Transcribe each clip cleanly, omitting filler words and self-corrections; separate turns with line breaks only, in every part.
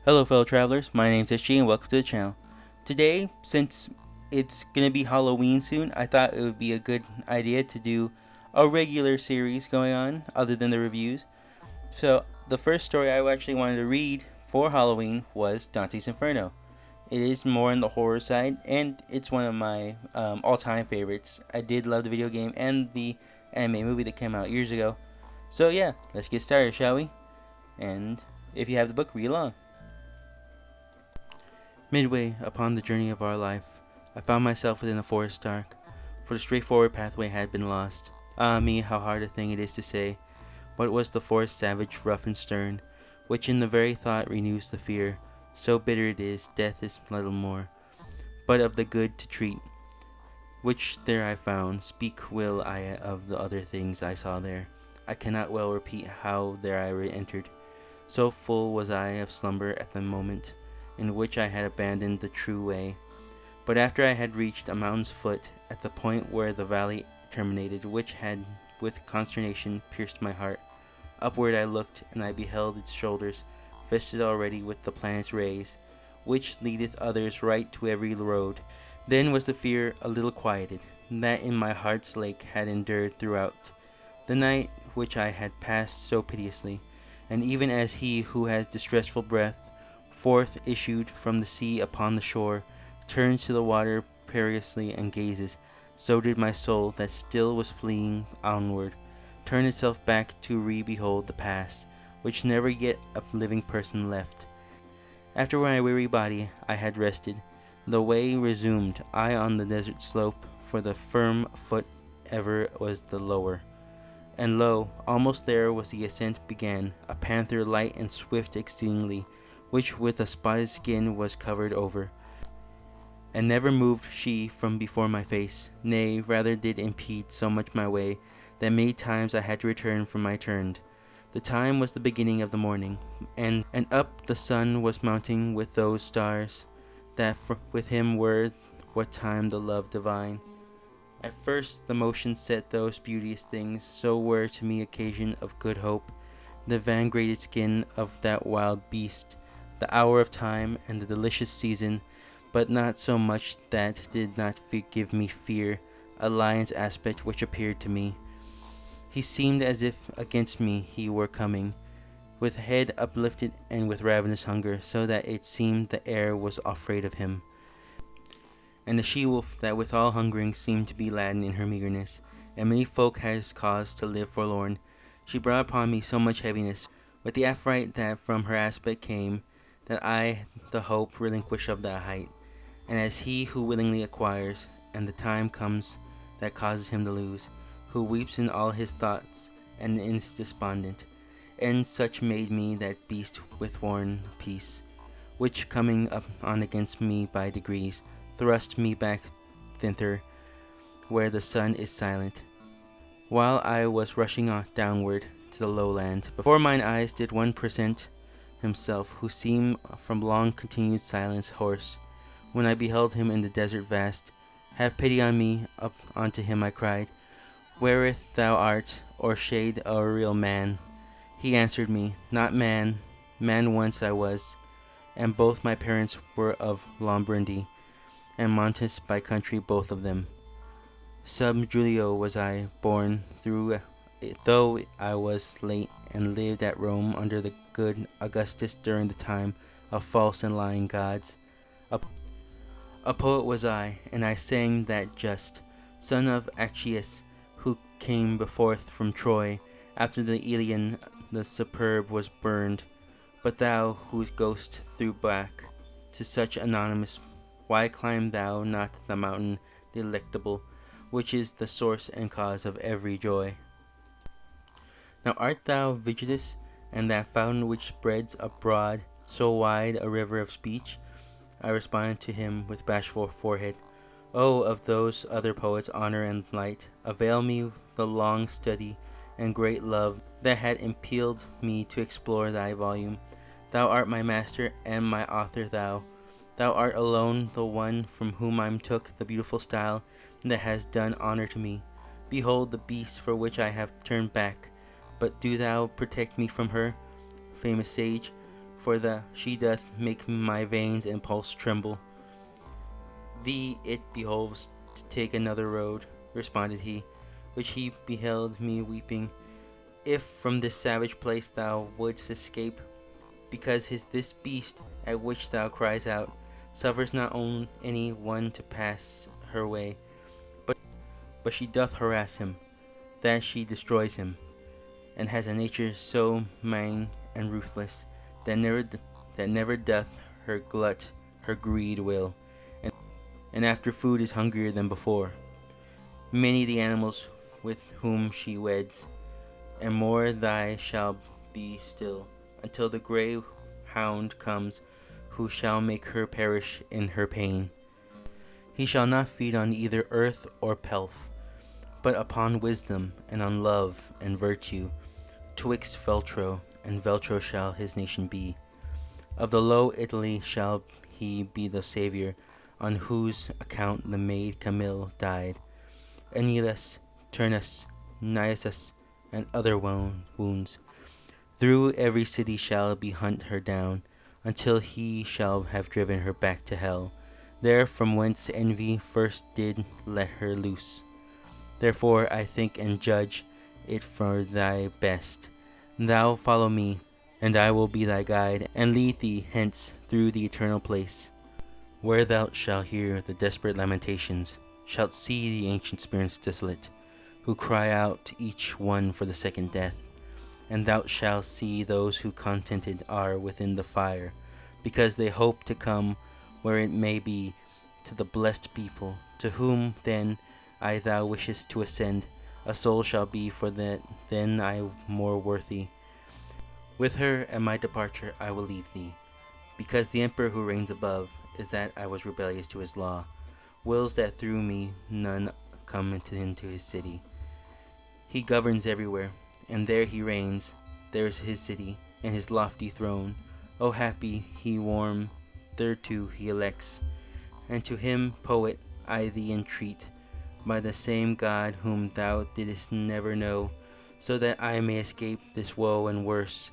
Hello fellow travelers, my name is SG and welcome to the channel. Today, since it's gonna be Halloween soon, I thought it would be a good idea to do a regular series going on other than the reviews. So the first story I actually wanted to read for Halloween was Dante's Inferno. It is more on the horror side and it's one of my all-time favorites. I did love the video game and the anime movie that came out years ago. So yeah, let's get started, shall we? And if you have the book, read along. Midway upon the journey of our life, I found myself within a forest dark, for the straightforward pathway had been lost. Ah me, how hard a thing it is to say. What was the forest savage, rough and stern, which in the very thought renews the fear? So bitter it is, death is little more, but of the good to treat, which there I found. Speak will I of the other things I saw there. I cannot well repeat how there I re-entered. So full was I of slumber at the moment in which I had abandoned the true way. But after I had reached a mountain's foot, at the point where the valley terminated, which had with consternation pierced my heart, upward I looked, and I beheld its shoulders, vested already with the planet's rays, which leadeth others right to every road. Then was the fear a little quieted, that in my heart's lake had endured throughout the night which I had passed so piteously, and even as he who has distressful breath forth issued from the sea upon the shore, turns to the water perilously and gazes, so did my soul that still was fleeing onward, turn itself back to re-behold the past, which never yet a living person left. After my weary body I had rested, the way resumed I on the desert slope, for the firm foot ever was the lower. And lo, almost there was the ascent began, a panther light and swift exceedingly, which with a spotted skin was covered over, and never moved she from before my face, nay, rather did impede so much my way, that many times I had to return from my turned. The time was the beginning of the morning, and up the sun was mounting with those stars, that with him were what time the love divine. At first the motion set those beauteous things, so were to me occasion of good hope, the van-graded skin of that wild beast, the hour of time, and the delicious season, but not so much that did not give me fear, a lion's aspect which appeared to me. He seemed as if against me he were coming, with head uplifted and with ravenous hunger, so that it seemed the air was afraid of him. And the she-wolf that with all hungering seemed to be laden in her meagerness, and many folk has cause to live forlorn, she brought upon me so much heaviness, with the affright that from her aspect came, that I the hope relinquish of that height, and as he who willingly acquires, and the time comes that causes him to lose, who weeps in all his thoughts, and is despondent, and such made me that beast with worn peace, which coming up on against me by degrees, thrust me back thither, where the sun is silent, while I was rushing on downward to the lowland. Before mine eyes did one present himself, who seemed from long continued silence hoarse. When I beheld him in the desert vast, have pity on me, up unto him I cried, whereith thou art, or shade or real man? He answered me, not man, man once I was, and both my parents were of Lombardy, and Montes by country both of them. Sub Julio was I, born through, though I was late, and lived at Rome under the good Augustus during the time of false and lying gods. A poet was I, and I sang that just, son of Aeacus, who came forth from Troy, after the Ilion the superb was burned. But thou, whose ghost threw back to such anonymous, why climb thou not the mountain delectable, which is the source and cause of every joy? Now art thou Vigidus, and that fountain which spreads abroad so wide a river of speech? I responded to him with bashful forehead, O, of those other poets honor and light, avail me the long study and great love that had impelled me to explore thy volume. Thou art my master and my author thou. Thou art alone the one from whom I took the beautiful style that has done honor to me. Behold the beast for which I have turned back, but do thou protect me from her, famous sage, for she doth make my veins and pulse tremble. Thee it behoves to take another road, responded he, which he beheld me weeping. If from this savage place thou wouldst escape, because this beast at which thou cries out suffers not any one to pass her way, but she doth harass him, that she destroys him, and has a nature so main and ruthless that never doth her glut her greed will, and after food is hungrier than before. Many the animals with whom she weds, and more thy shall be still, until the grey hound comes, who shall make her perish in her pain. He shall not feed on either earth or pelf, but upon wisdom and on love and virtue. Twixt Veltro and Veltro shall his nation be. Of the Low Italy shall he be the savior, on whose account the maid Camille died. Aeneas, Turnus, Nisus, and other wounds. Through every city shall be hunt her down, until he shall have driven her back to hell, there from whence envy first did let her loose. Therefore I think and judge it for thy best. Thou follow me, and I will be thy guide, and lead thee hence through the eternal place, where thou shalt hear the desperate lamentations, shalt see the ancient spirits desolate, who cry out each one for the second death. And thou shalt see those who contented are within the fire, because they hope to come where it may be to the blessed people, to whom then thou wishest to ascend. A soul shall be for that then I more worthy. With her at my departure I will leave thee, because the emperor who reigns above is that I was rebellious to his law, wills that through me none come into his city. He governs everywhere, and there he reigns. There is his city, and his lofty throne. O happy he warm, thereto he elects. And to him, poet, I thee entreat, by the same God whom thou didst never know, so that I may escape this woe and worse.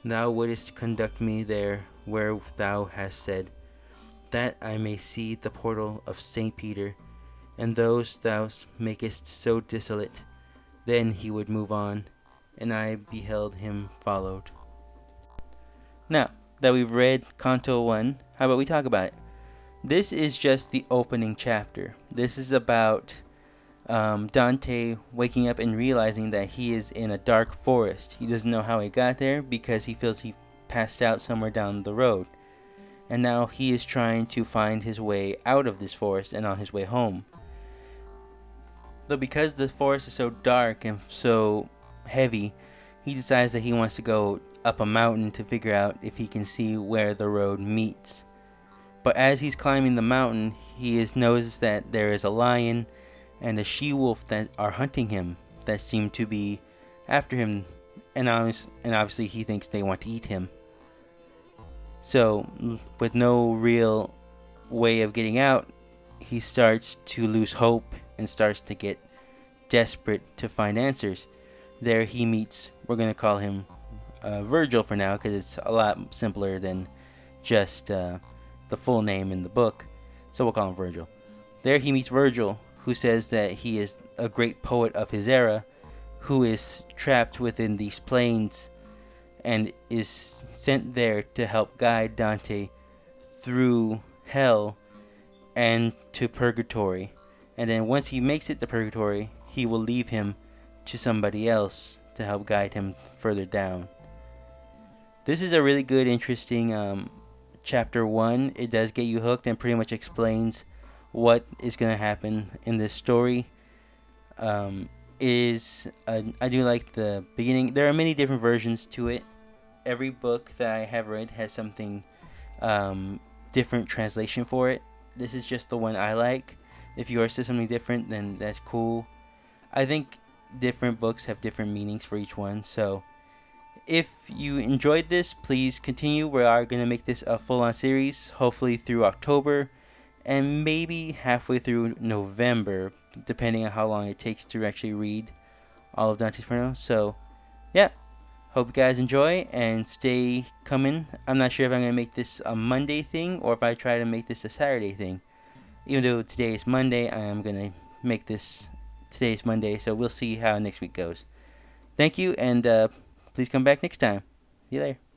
Thou wouldst conduct me there, where thou hast said, that I may see the portal of St. Peter, and those thou makest so desolate. Then he would move on, and I beheld him followed. Now that we've read Canto 1, how about we talk about it? This is just the opening chapter. This is about Dante waking up and realizing that he is in a dark forest. He doesn't know how he got there because he feels he passed out somewhere down the road. And now he is trying to find his way out of this forest and on his way home. Though because the forest is so dark and so heavy, he decides that he wants to go up a mountain to figure out if he can see where the road meets. But as he's climbing the mountain, he noticed that there is a lion and a she-wolf that are hunting him, that seem to be after him, and obviously he thinks they want to eat him. So, with no real way of getting out, he starts to lose hope and starts to get desperate to find answers. There he meets, we're going to call him Virgil for now, because it's a lot simpler than just the full name in the book, so we'll call him Virgil. There he meets Virgil, who says that he is a great poet of his era, who is trapped within these plains and is sent there to help guide Dante through hell and to purgatory. And then once he makes it to purgatory, he will leave him to somebody else to help guide him further down. This is a really good, interesting chapter 1. It does get you hooked and pretty much explains what is going to happen in this story. I do like the beginning. There are many different versions to it. Every book that I have read has something different translation for it. This is just the one I like. If yours says something different, then that's cool. I think different books have different meanings for each one. So if you enjoyed this, please continue. We are going to make this a full-on series, hopefully through October and maybe halfway through November, depending on how long it takes to actually read all of Dante's Inferno. So yeah, Hope you guys enjoy and stay coming. I'm not sure if I'm going to make this a Monday thing or if I try to make this a Saturday thing. Even though today is Monday, I am going to make this today's Monday, so we'll see how next week goes. Thank you, and please come back next time. See you later.